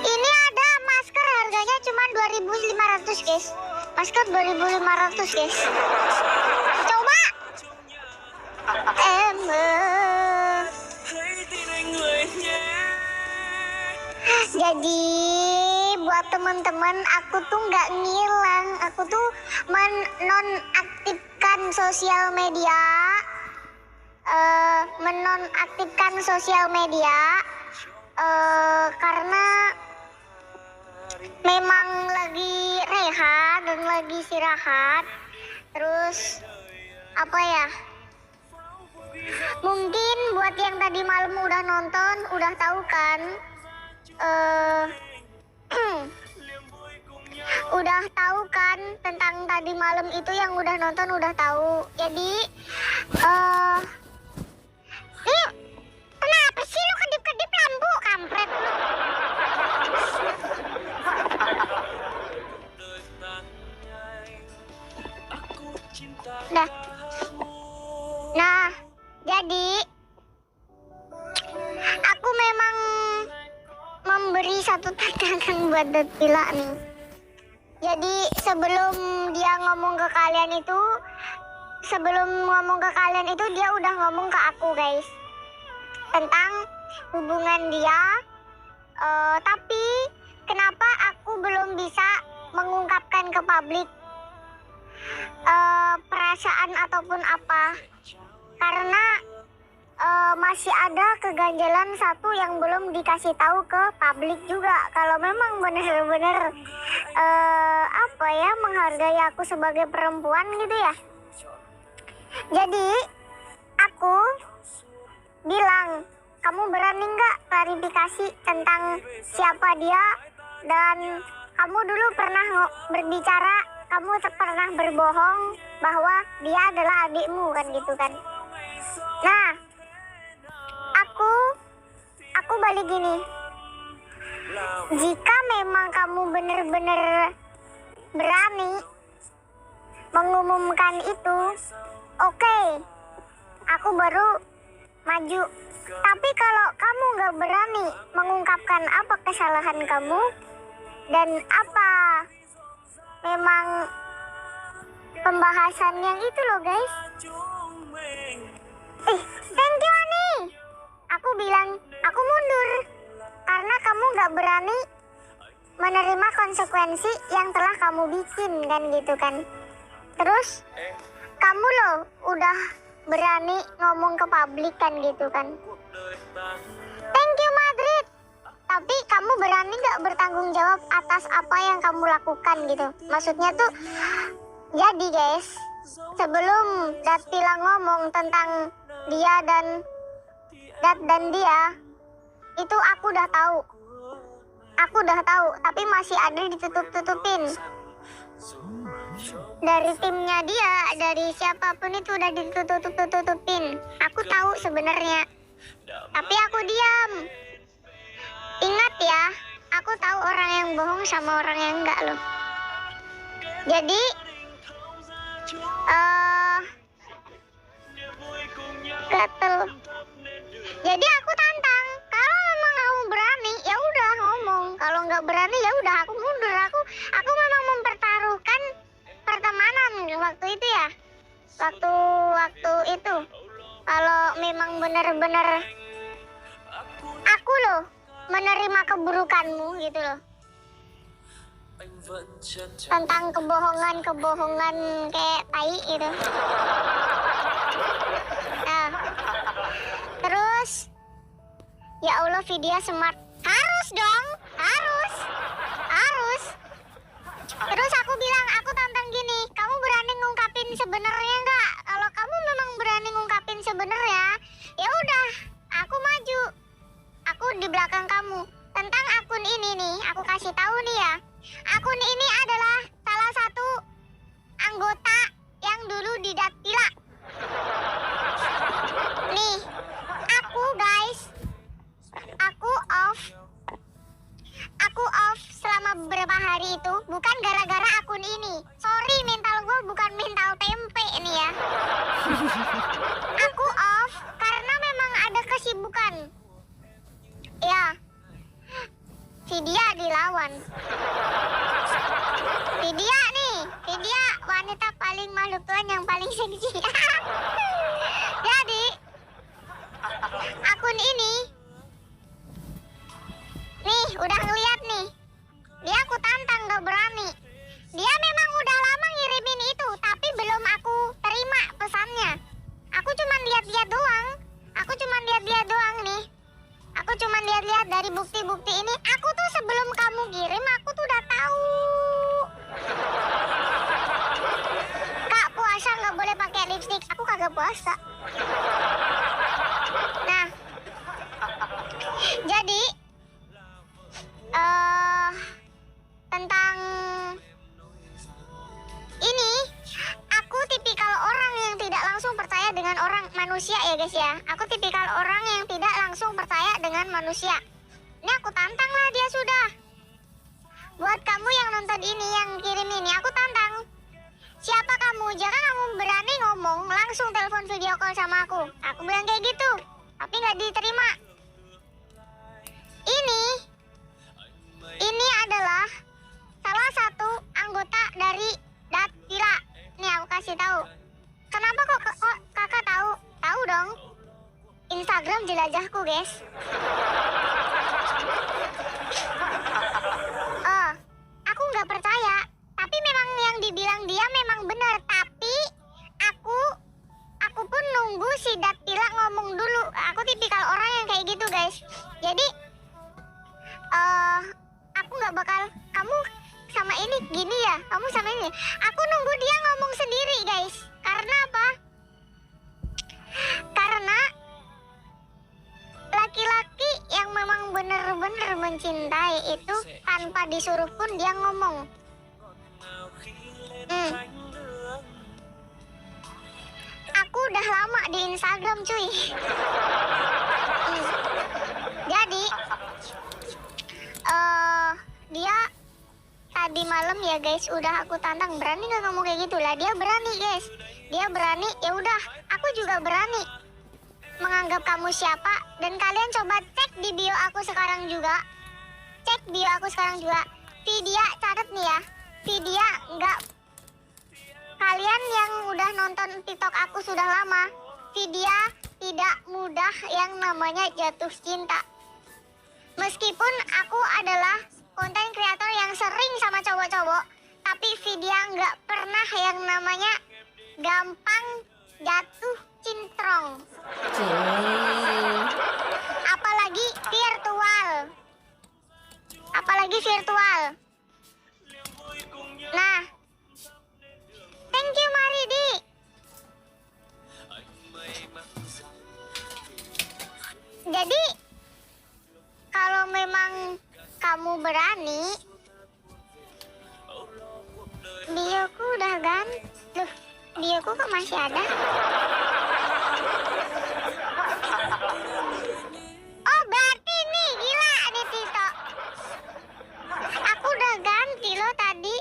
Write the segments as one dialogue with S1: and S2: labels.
S1: Ini ada masker harganya cuma 2.500 guys. Masker 2.500 guys. Coba. Jadi buat teman-teman, aku tuh nggak ngilang, aku tuh menonaktifkan sosial media, karena memang lagi rehat dan lagi istirahat. Terus apa ya? Mungkin buat yang tadi malam udah nonton, udah tahu kan? Udah tahu kan tentang tadi malam itu, yang udah nonton udah tahu. Jadi kenapa sih lu kedip-kedip lampu, kampret lu? Nah, jadi aku memang memberi satu tantangan buat Datila nih. Jadi sebelum dia ngomong ke kalian itu, dia udah ngomong ke aku guys tentang hubungan dia. Tapi kenapa aku belum bisa mengungkapkan ke publik perasaan ataupun apa? Karena masih ada keganjalan satu yang belum dikasih tahu ke publik juga. Kalau memang benar-benar menghargai aku sebagai perempuan gitu ya. Jadi aku bilang, kamu berani nggak klarifikasi tentang siapa dia, dan kamu dulu pernah berbicara, kamu pernah berbohong bahwa dia adalah adikmu kan gitu kan. Nah, aku balik gini, jika memang kamu benar-benar berani mengumumkan itu, oke, aku baru maju. Tapi kalau kamu gak berani mengungkapkan apa kesalahan kamu dan apa memang pembahasan yang itu loh guys. Thank you Ani. Aku bilang, aku mundur karena kamu gak berani menerima konsekuensi yang telah kamu bikin kan gitu kan. Terus kamu loh udah berani ngomong ke publik kan gitu kan. Thank you Madrid. Tapi kamu berani gak bertanggung jawab atas apa yang kamu lakukan gitu. Maksudnya tuh, jadi guys, sebelum Datila ngomong tentang dia dan dia, itu aku udah tahu. Tapi masih ada ditutup-tutupin. Dari timnya dia, dari siapapun itu udah ditutup-tutupin. Aku tahu sebenarnya, tapi aku diam. Ingat ya, aku tahu orang yang bohong sama orang yang enggak loh. Jadi gatel. Jadi aku tantang, kalau memang kamu berani ya udah ngomong, kalau nggak berani ya udah aku mundur. Aku memang mempertaruhkan pertemanan waktu itu ya. Waktu itu kalau memang benar-benar aku loh menerima keburukanmu gitu loh, tentang kebohongan kayak tai gitu. Nah, terus ya Allah, Vidya smart, harus dong, harus. Terus aku bilang, aku tantang gini, kamu berani ngungkapin sebenarnya nggak? Kalau kamu memang berani ngungkapin sebenarnya, ya udah, aku maju, aku di belakang kamu. Tentang akun ini nih, aku kasih tahu nih ya, akun ini adalah salah satu anggota yang dulu di Datila. Nih, aku guys, aku off selama beberapa hari itu bukan gara-gara akun ini. Sorry, mental gue bukan mental tempe nih ya. Aku off karena memang ada kesibukan. perempuan. Vidya nih, Vidya wanita paling makhluk Tuhan yang paling seksi. Jadi akun ini nih udah ngeliat nih, dia aku tantang gak berani. Dia memang udah lama ngirimin itu, tapi belum aku terima pesannya. Aku cuma lihat-lihat doang. Nih. Aku cuma lihat-lihat dari bukti-bukti ini. Aku tuh sebelum kamu kirim, aku tuh udah tahu. Kak, puasa nggak boleh pakai lipstick. Aku kagak puasa. Nah, jadi tentang ini, aku tipikal orang yang tidak langsung percaya dengan orang manusia ya guys ya. Aku tipikal orang yang tidak langsung percaya dengan manusia. Ini aku tantang lah dia sudah. Buat kamu yang nonton ini, yang kirim ini, aku tantang. Siapa kamu? Jangan kamu berani ngomong langsung telepon video call sama aku. Aku bilang kayak gitu, tapi nggak diterima. Ini adalah salah satu anggota dari Dattila. Nih aku kasih tahu. Kenapa kok kakak tahu? Tahu dong. Instagram jelajahku, guys. Aku nggak percaya. Tapi memang yang dibilang dia memang benar. Tapi aku pun nunggu si Dattila ngomong dulu. Aku tipikal orang yang kayak gitu, guys. Jadi aku nggak bakal kamu sama ini gini ya, kamu sama ini. Aku nunggu dia ngomong sendiri, guys. Karena apa? Karena laki-laki yang memang benar-benar mencintai itu tanpa disuruh pun dia ngomong. Aku udah lama di Instagram, cuy. Jadi dia tadi malam ya guys, udah aku tantang, berani nggak ngomong kayak gitu lah. Dia berani, guys. Dia berani. Ya udah, aku juga berani menganggap kamu siapa. Dan kalian coba cek di bio aku sekarang juga. Cek bio aku sekarang juga. Vidya, catat nih ya. Vidya nggak, kalian yang udah nonton TikTok aku sudah lama, Vidya tidak mudah yang namanya jatuh cinta. Meskipun aku adalah konten kreator yang sering sama cowok-cowok, tapi Vidya nggak pernah yang namanya gampang jatuh cintrong. Apalagi virtual. Nah, thank you Maridi. Jadi kalau memang kamu berani, bioku udah ganti. Loh, bioku kok masih ada? Oh, berarti nih, gila nih Tito. Aku udah ganti loh tadi.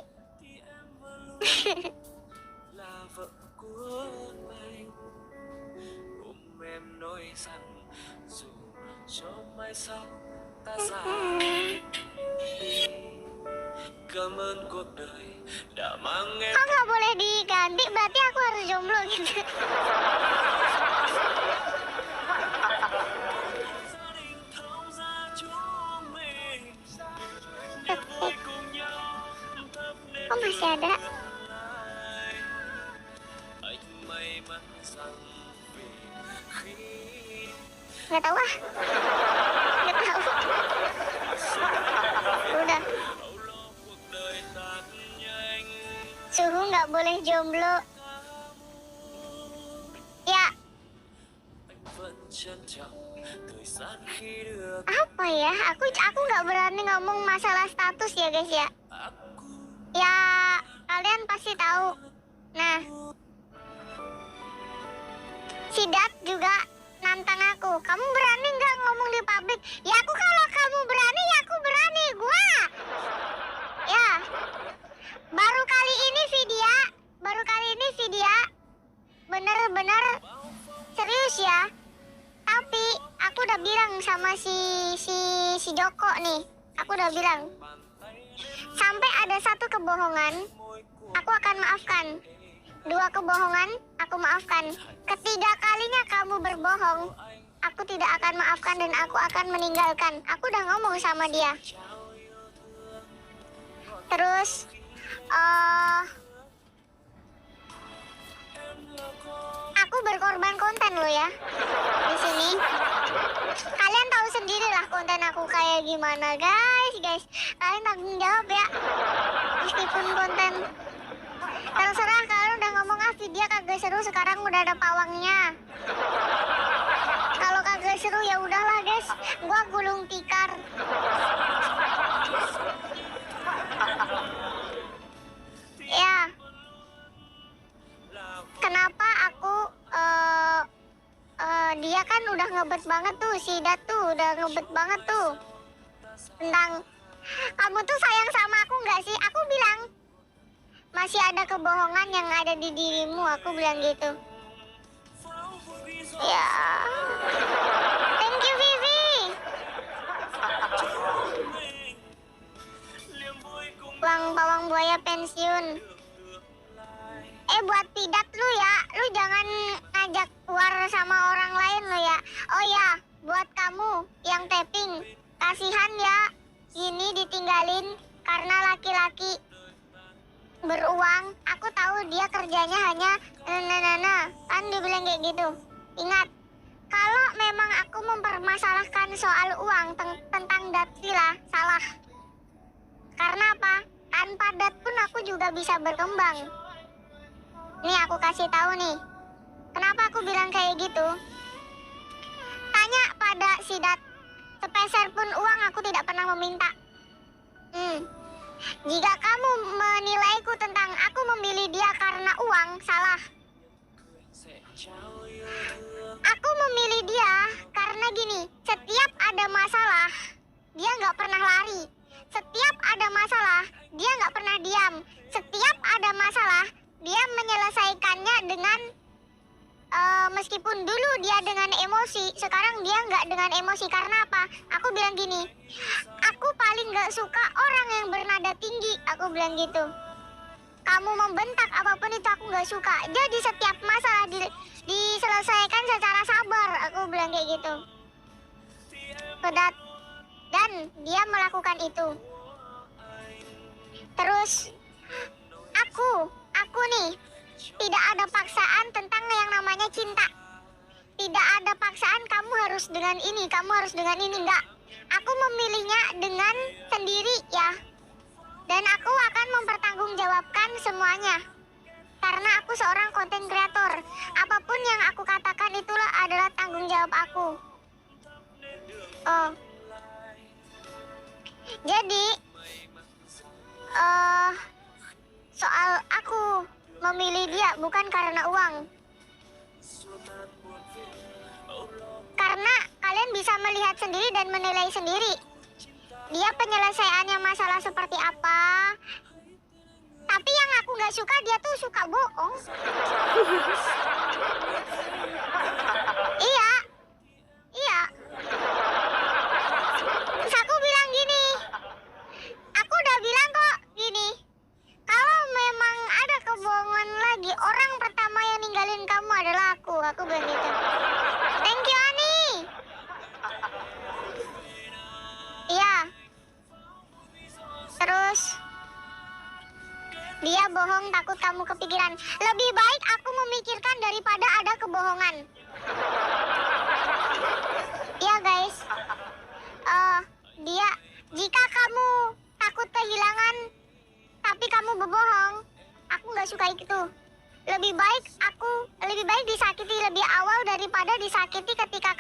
S1: Kok nggak boleh diganti? Berarti aku harus jomblo gitu. Kok masih ada? Nggak tahu ah. Nggak tahu. Udah. Suhu nggak boleh jomblo. Ya. Apa ya? Aku nggak berani ngomong masalah status ya guys ya. Ya kalian pasti tahu. Nah, si Dat juga nantang aku. Kamu berani nggak ngomong di publik? Ya aku kalau kamu berani ya aku berani. Gua. Ya. Baru kali ini Vidya bener-bener serius ya. Tapi aku udah bilang sama si Joko nih. Aku udah bilang, Sampai ada satu kebohongan, aku akan maafkan. 2 kebohongan, aku maafkan. Ketiga kalinya kamu berbohong, aku tidak akan maafkan dan aku akan meninggalkan. Aku udah ngomong sama dia. Terus, aku berkorban konten lo ya di sini. Kalian tahu sendiri lah konten aku kayak gimana, guys. Kalian tanggung jawab ya. Meskipun konten terserah, kalian udah ngomong dia kagak seru, sekarang udah ada pawangnya. Kalau kagak seru ya udahlah, guys. Gua gulung tikar. Ya. Kenapa aku dia kan udah ngebet banget tuh, si Dat tuh udah ngebet banget tuh tentang kamu tuh sayang sama aku nggak sih? Aku bilang masih ada kebohongan yang ada di dirimu, aku bilang gitu. Ya, thank you Vivi. Uang pawang buaya pensiun. Buat pidat lu ya, lu jangan ngajak keluar sama orang lain lu ya. Oh ya, buat kamu yang tapping, kasihan ya ini ditinggalin karena laki-laki beruang. Aku tahu dia kerjanya hanya kan dia bilang kayak gitu. Ingat, kalau memang aku mempermasalahkan soal uang tentang Datvila, salah. Karena apa? Tanpa Dat pun aku juga bisa berkembang. Nih aku kasih tahu nih, kenapa aku bilang kayak gitu? Tanya pada si Dat, sepeser pun uang aku tidak pernah meminta. Jika kamu menilaiku tentang aku memilih dia karena uang, salah. Aku memilih dia karena gini, setiap ada masalah, dia nggak pernah lari. Setiap ada masalah, dia nggak pernah diam. Setiap ada masalah, dia menyelesaikannya dengan meskipun dulu dia dengan emosi, sekarang dia nggak dengan emosi. Karena apa? Aku bilang gini, aku paling nggak suka orang yang bernada tinggi. Aku bilang gitu. Kamu membentak apapun itu aku nggak suka. Jadi setiap masalah diselesaikan secara sabar. Aku bilang kayak gitu. Dan dia melakukan itu. Terus aku nih tidak ada paksaan tentang yang namanya cinta. Tidak ada paksaan kamu harus dengan ini, kamu harus dengan ini, enggak. Aku memilihnya dengan sendiri ya. Dan aku akan mempertanggungjawabkan semuanya. Karena aku seorang konten kreator. Apapun yang aku katakan itulah adalah tanggung jawab aku. Jadi soal aku memilih dia bukan karena uang. Karena kalian bisa melihat sendiri dan menilai sendiri. Dia penyelesaiannya masalah seperti apa. Tapi yang aku gak suka, dia tuh suka bohong. Iya. Terus aku bilang gini, aku udah bilang kok gini, kalau memang ada kebohongan lagi, orang pertama yang ninggalin kamu adalah aku bilang gitu. Thank you Ani. Iya. Terus dia bohong takut kamu kepikiran. Lebih baik aku memikirkan daripada ada kebohongan. Iya guys. Jika kamu takut kehilangan tapi kamu berbohong, aku nggak suka itu. Lebih baik disakiti lebih awal daripada disakiti ketika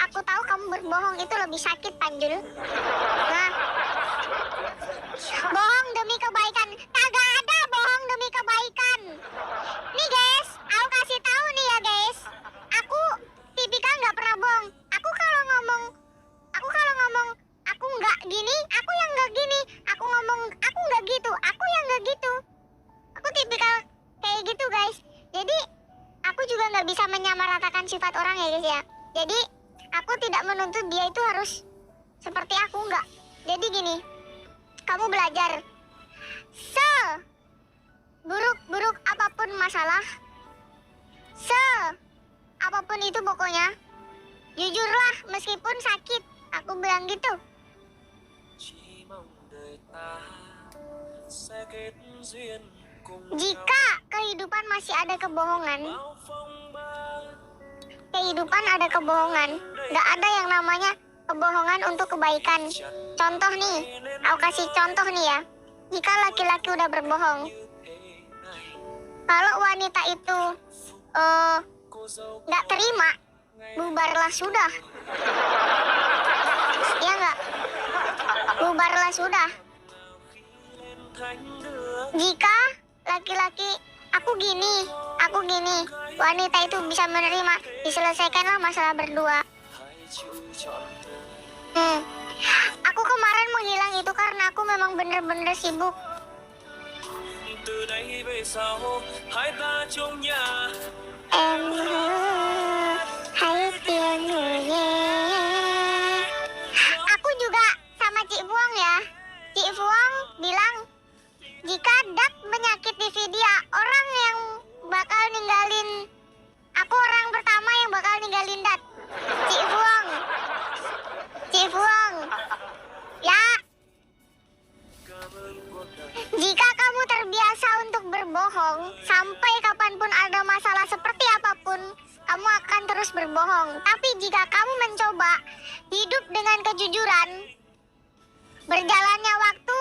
S1: aku tahu kamu berbohong. Itu lebih sakit, Panjul. Nah, bohong demi kebaikan, kagak ada bohong demi kebaikan. Nih guys, aku kasih tahu nih ya guys, aku tipikal nggak pernah bohong. Aku kalau ngomong aku nggak gini, aku yang nggak gini. Aku ngomong aku nggak gitu, aku yang nggak gitu. Aku tipikal kayak gitu guys. Jadi aku juga nggak bisa menyamaratakan sifat orang ya guys ya. Jadi aku tidak menuntut dia itu harus seperti aku, nggak. Jadi gini, kamu belajar. Buruk-buruk apapun masalah, apapun itu pokoknya, jujurlah meskipun sakit. Aku bilang gitu. Jika kehidupan masih ada kebohongan, gak ada yang namanya kebohongan untuk kebaikan. Contoh nih, aku kasih contoh nih ya. Jika laki-laki udah berbohong, kalau wanita itu gak terima, bubarlah sudah. Ya nggak? Bubarlah sudah. Jika laki-laki aku gini, wanita itu bisa menerima, diselesaikanlah masalah berdua. Aku kemarin menghilang itu karena aku memang bener-bener sibuk. Aku juga sama Cik Fuang ya. Cik Fuang bilang jika Dat menyakiti Vidya, orang yang bakal ninggalin aku, orang pertama yang bakal ninggalin Dat. Cik Fuang, ya. Jika kamu terbiasa untuk berbohong, sampai kapanpun ada masalah seperti apapun, kamu akan terus berbohong. Tapi jika kamu mencoba hidup dengan kejujuran, berjalannya waktu,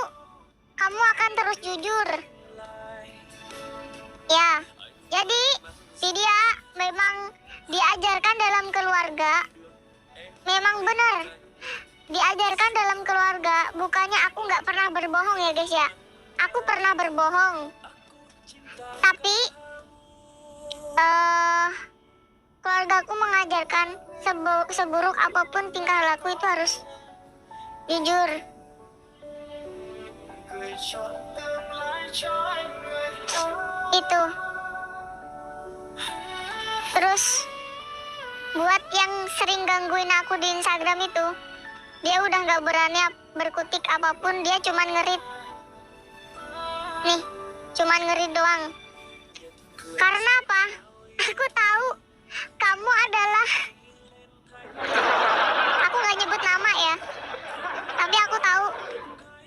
S1: kamu akan terus jujur. Ya, jadi Vidya memang diajarkan dalam keluarga, memang benar. Diajarkan dalam keluarga, bukannya aku nggak pernah berbohong ya guys ya. Aku pernah berbohong. Tapi keluargaku mengajarkan seburuk apapun tingkah laku itu harus jujur. Itu. Terus buat yang sering gangguin aku di Instagram itu, dia udah gak berani berkutik apapun, dia cuman ngerit. Nih, cuman ngerit doang. Karena apa? Aku tahu kamu adalah, aku gak nyebut nama ya, tapi aku tahu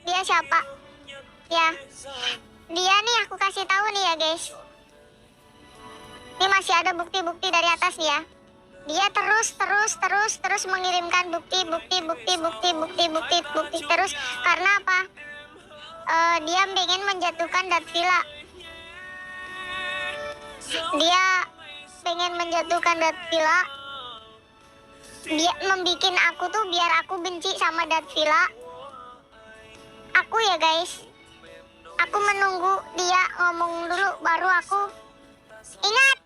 S1: dia siapa. Ya, dia nih aku kasih tahu nih ya guys. Ini masih ada bukti-bukti dari atas nih ya. Dia terus mengirimkan bukti terus. Karena apa? Dia pengen menjatuhkan Datvila. Dia pengen menjatuhkan Datvila. Dia membikin aku tuh biar aku benci sama Datvila. Aku ya guys, aku menunggu dia ngomong dulu baru aku. Ingat,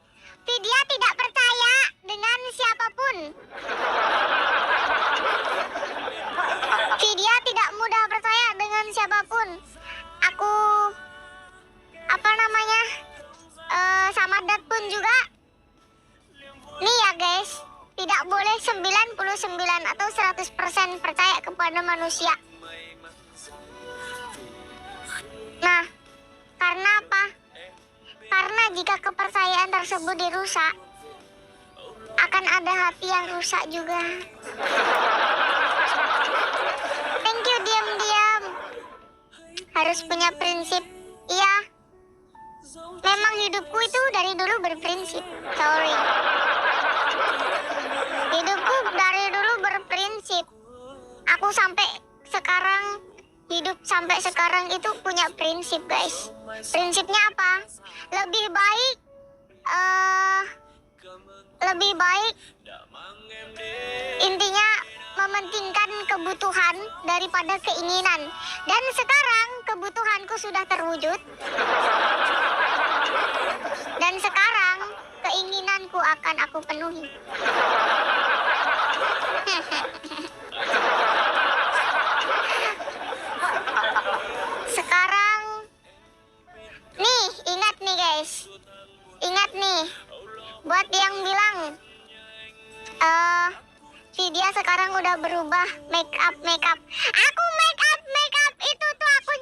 S1: Vidya tidak percaya dengan siapapun. Vidya tidak mudah percaya dengan siapapun. Aku sama Dat pun juga. Nih ya guys, tidak boleh 99 atau 100% percaya kepada manusia. Nah, karena apa? Karena jika kepercayaan tersebut dirusak, akan ada hati yang rusak juga. Thank you diam-diam. Harus punya prinsip. Iya. Memang hidupku itu dari dulu berprinsip. Sorry. Hidupku dari dulu berprinsip. Aku sampai sekarang, hidup sampai sekarang itu punya prinsip guys. Prinsipnya apa? Lebih baik intinya mementingkan kebutuhan daripada keinginan. Dan sekarang kebutuhanku sudah terwujud. Dan sekarang keinginanku akan aku penuhi. Sekarang nih, ingat nih guys. Ingat nih, buat yang bilang Vidya sekarang udah berubah make up. Aku make up itu tuh aku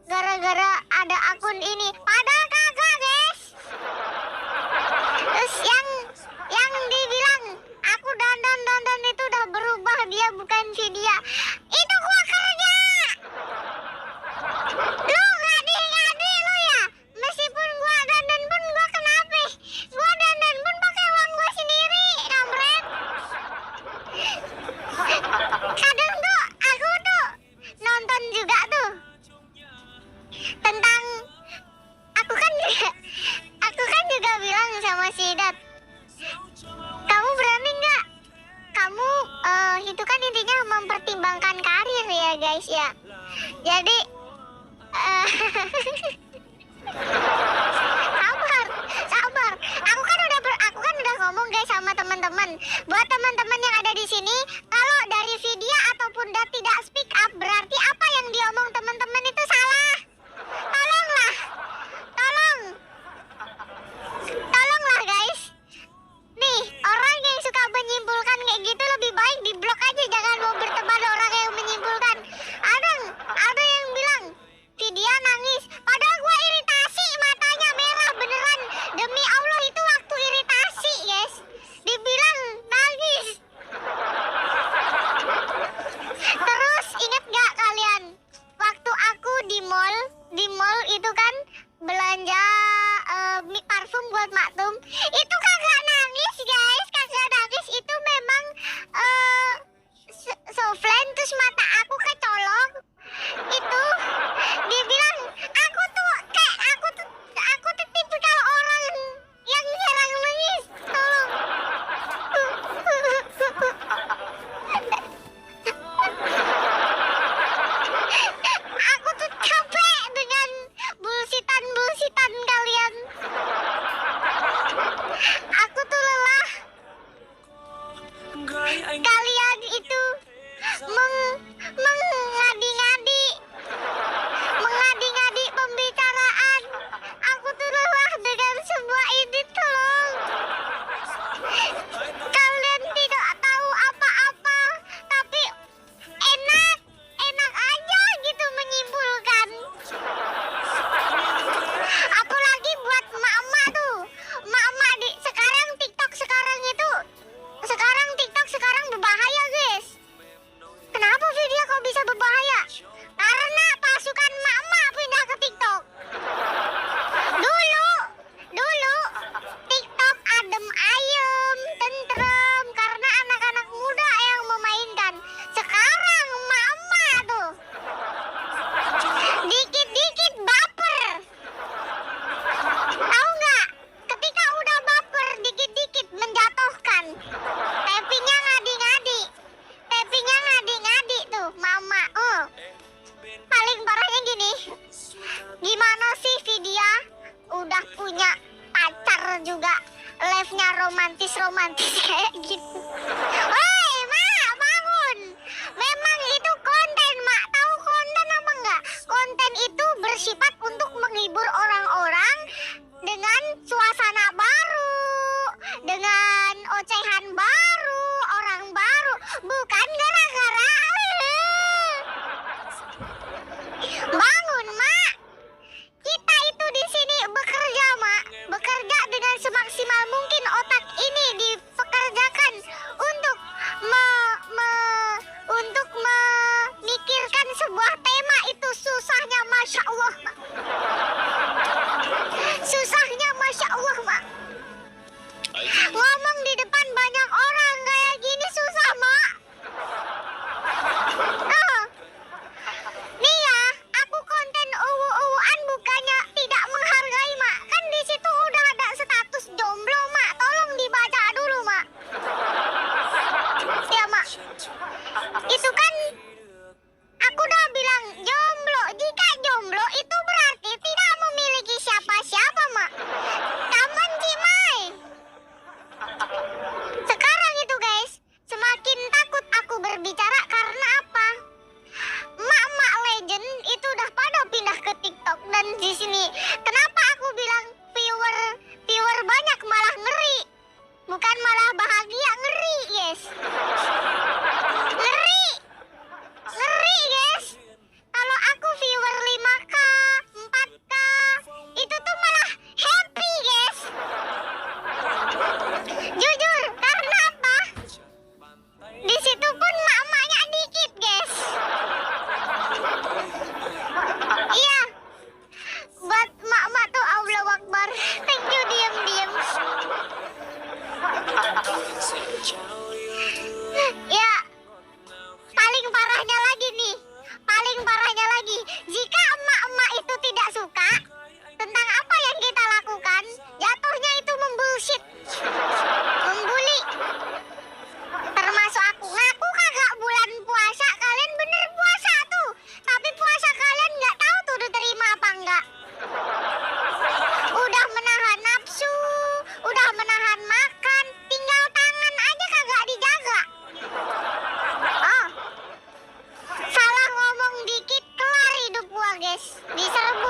S1: gara-gara ada akun ini. Padahal kagak, guys. Terus yang dibilang aku dandan itu udah berubah, dia bukan Vidya. Itu gua kerja. Lu ngadi-ngadi lu ya. Meskipun gua dandan pun gua kenapa? Gua dandan pun pakai uang gua sendiri, kampret. Kadang tuh aku tuh nonton juga tuh tentang aku kan juga bilang sama si Dat, kamu berani nggak? Kamu itu kan intinya mempertimbangkan karir ya guys ya. Jadi sabar. Aku kan udah ngomong guys sama teman-teman. Buat teman-teman yang ada di sini, kalau dari Vidya ataupun Dat tidak speak up, berarti apa yang diomong teman-teman itu salah. Tolonglah guys. Nih, orang yang suka menyimpulkan kayak gitu lebih baik diblok aja, jangan mau berteman orang yang menyimpulkan. Ada yang bilang Vidya nangis, padahal gua iritasi, matanya merah beneran. Demi Allah itu waktu iritasi, guys. Dibilang nangis. Terus ingat gak kalian waktu aku di mall itu kan belanja parfum buat Maktum, itu kagak nangis guys, kagak nangis. Itu memang soflen, terus mata aku kecolong. Itu dibilang aku tuh tipikal orang yang jarang nangis. Tolong. Aku tuh capek dengan bullshitan kalian. Aku tuh lelah. Kalian itu mengadi-ngadi pembicaraan. Aku tuh lelah dengan semua ini, tolong. Kalian tidak tahu apa-apa, tapi enak aja gitu menyimpulkan. Apalagi buat emak-emak tuh. Emak-emak sekarang TikTok sekarang berbahaya, guys. Kenapa Vidya kok bisa berbahaya? Karena pasukan emak-emak pindah ke TikTok. Dulu TikTok adem ayem, tentrem karena anak-anak muda yang memainkan. Sekarang emak-emak tuh dikit-dikit baper. Tahu nggak? Ketika udah baper, dikit-dikit menjatuhkan. Tappingnya ngadi-ngadi tuh, mama. Paling parahnya gini, gimana sih Vidya udah punya pacar juga, live-nya romantis kayak gitu. Woi, Mak, bangun. Memang itu konten, Mak. Tahu konten apa enggak? Konten itu bersifat untuk menghibur orang-orang dengan suasana baru, dengan ocehan baru, orang baru, bukan gara-gara bangun, Mak. Kita itu di sini bekerja, Mak. Bekerja dengan semaksimal mungkin otak ini dipekerjakan untuk untuk memikirkan sebuah tema. Itu susahnya Masya Allah, Mak. Susahnya Masya Allah, Mak. Ngomong di depan banyak orang kayak gini susah, Mak. Nih ya, aku konten uwu-uwuan bukannya tidak menghargai, Mak. Kan di situ udah ada status jomblo, Mak. Tolong dibaca dulu, Mak. Ya, Mak. Itu kan aku udah bilang jomblo. Jika jomblo itu berarti tidak memiliki siapa-siapa, Mak. Taman Cimai. Sekarang itu, guys, semakin takut aku berbicara karena apa? Emak-emak legend itu udah pada pindah ke TikTok, dan di sini kenapa aku bilang viewer banyak, malah ngeri. Bukan malah bahagia, ngeri, yes. Ngeri, guys. Kalau aku viewer 5K, diserbu